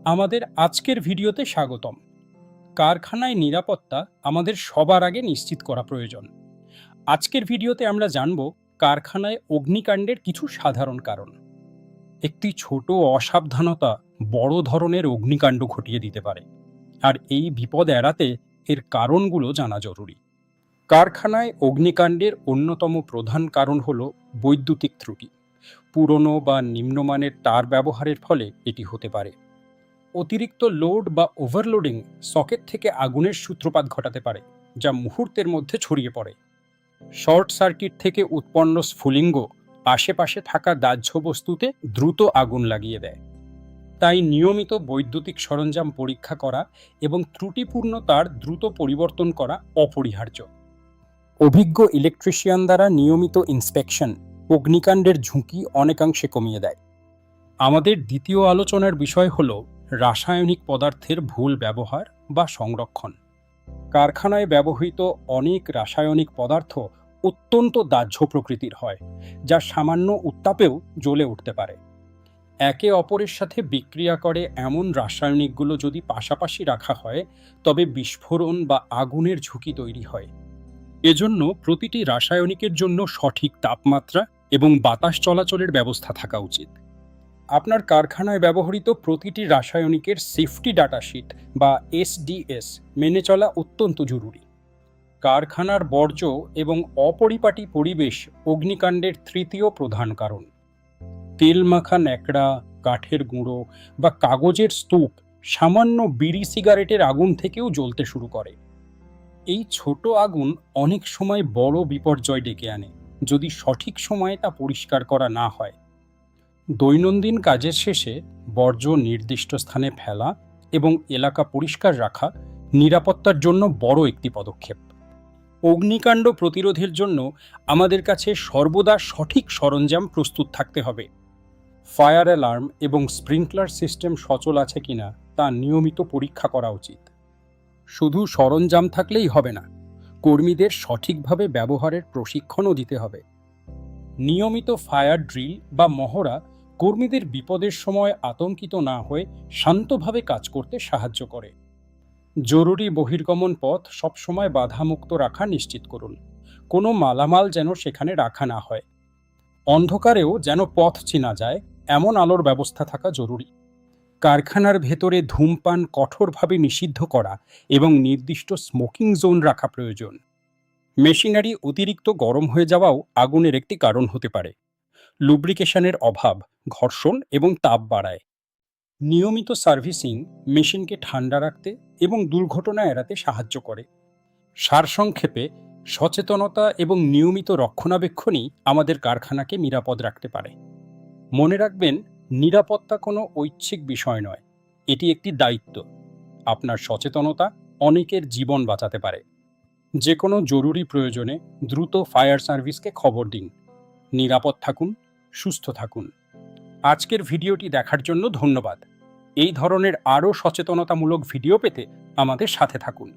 আমাদের আজকের ভিডিওতে স্বাগতম। কারখানায় নিরাপত্তা আমাদের সবার আগে নিশ্চিত করা প্রয়োজন। আজকের ভিডিওতে আমরা জানব কারখানায় অগ্নিকাণ্ডের কিছু সাধারণ কারণ। একটি ছোট অসাবধানতা বড় ধরনের অগ্নিকাণ্ড ঘটিয়ে দিতে পারে, আর এই বিপদ এড়াতে এর কারণগুলো জানা জরুরি। কারখানায় অগ্নিকাণ্ডের অন্যতম প্রধান কারণ হল বৈদ্যুতিক ত্রুটি। পুরনো বা নিম্নমানের তার ব্যবহারের ফলে এটি হতে পারে। অতিরিক্ত লোড বা ওভারলোডিং সকেট থেকে আগুনের সূত্রপাত ঘটাতে পারে, যা মুহূর্তের মধ্যে ছড়িয়ে পড়ে। শর্ট সার্কিট থেকে উৎপন্ন স্ফুলিঙ্গ আশেপাশে থাকা দাহ্য বস্তুতে দ্রুত আগুন লাগিয়ে দেয়। তাই নিয়মিত বৈদ্যুতিক সরঞ্জাম পরীক্ষা করা এবং ত্রুটিপূর্ণ তার দ্রুত পরিবর্তন করা অপরিহার্য। অভিজ্ঞ ইলেকট্রিশিয়ান দ্বারা নিয়মিত ইন্সপেকশন অগ্নিকাণ্ডের ঝুঁকি অনেকাংশে কমিয়ে দেয়। আমাদের দ্বিতীয় আলোচনার বিষয় হল রাসায়নিক পদার্থের ভুল ব্যবহার বা সংরক্ষণ। কারখানায় ব্যবহৃত অনেক রাসায়নিক পদার্থ অত্যন্ত দাহ্য প্রকৃতির হয়, যা সামান্য উত্তাপেও জ্বলে উঠতে পারে। একে অপরের সাথে বিক্রিয়া করে এমন রাসায়নিকগুলো যদি পাশাপাশি রাখা হয়, তবে বিস্ফোরণ বা আগুনের ঝুঁকি তৈরি হয়। এজন্য প্রতিটি রাসায়নিকের জন্য সঠিক তাপমাত্রা এবং বাতাস চলাচলের ব্যবস্থা থাকা উচিত। আপনার কারখানায় ব্যবহৃত প্রতিটি রাসায়নিকের সেফটি ডাটা শিট বা এসডিএস মেনে চলা অত্যন্ত জরুরি। কারখানার বর্জ্য এবং অপরিপাটি পরিবেশ অগ্নিকাণ্ডের তৃতীয় প্রধান কারণ। তেল মাখা ন্যাকড়া, কাঠের গুঁড়ো বা কাগজের স্তূপ সামান্য বিড়ি সিগারেটের আগুন থেকেও জ্বলতে শুরু করে। এই ছোট আগুন অনেক সময় বড় বিপর্যয় ডেকে আনে, যদি সঠিক সময়ে তা পরিষ্কার করা না হয়। দৈনন্দিন কাজের শেষে বর্জ্য নির্দিষ্ট স্থানে ফেলা এবং এলাকা পরিষ্কার রাখা নিরাপত্তার জন্য বড় একটি পদক্ষেপ। অগ্নিকাণ্ড প্রতিরোধের জন্য আমাদের কাছে সর্বদা সঠিক সরঞ্জাম প্রস্তুত থাকতে হবে। ফায়ার অ্যালার্ম এবং স্প্রিংকলার সিস্টেম সচল আছে কিনা তা নিয়মিত পরীক্ষা করা উচিত। শুধু সরঞ্জাম থাকলেই হবে না, কর্মীদের সঠিকভাবে ব্যবহারের প্রশিক্ষণও দিতে হবে। নিয়মিত ফায়ার ড্রিল বা মহড়া কর্মীদের বিপদের সময় আতঙ্কিত না হয়ে শান্তভাবে কাজ করতে সাহায্য করে। জরুরি বহির্গমন পথ সবসময় বাধামুক্ত রাখা নিশ্চিত করুন। কোনো মালামাল যেন সেখানে রাখা না হয়। অন্ধকারেও যেন পথ চেনা যায় এমন আলোর ব্যবস্থা থাকা জরুরি। কারখানার ভেতরে ধূমপান কঠোরভাবে নিষিদ্ধ করা এবং নির্দিষ্ট স্মোকিং জোন রাখা প্রয়োজন। মেশিনারি অতিরিক্ত গরম হয়ে যাওয়াও আগুনের একটি কারণ হতে পারে। লুব্রিকেশনের অভাব ঘর্ষণ এবং তাপ বাড়ায়। নিয়মিত সার্ভিসিং মেশিনকে ঠান্ডা রাখতে এবং দুর্ঘটনা এড়াতে সাহায্য করে। সারসংক্ষেপে, সচেতনতা এবং নিয়মিত রক্ষণাবেক্ষণই আমাদের কারখানাকে নিরাপদ রাখতে পারে। মনে রাখবেন, নিরাপত্তা কোনো ঐচ্ছিক বিষয় নয়, এটি একটি দায়িত্ব। আপনার সচেতনতা অনেকের জীবন বাঁচাতে পারে। যে কোনো জরুরি প্রয়োজনে দ্রুত ফায়ার সার্ভিসকে খবর দিন। নিরাপদ থাকুন, সুস্থ থাকুন। আজকের ভিডিওটি দেখার জন্য ধন্যবাদ। এই ধরনের আরও সচেতনতামূলক ভিডিও পেতে আমাদের সাথে থাকুন।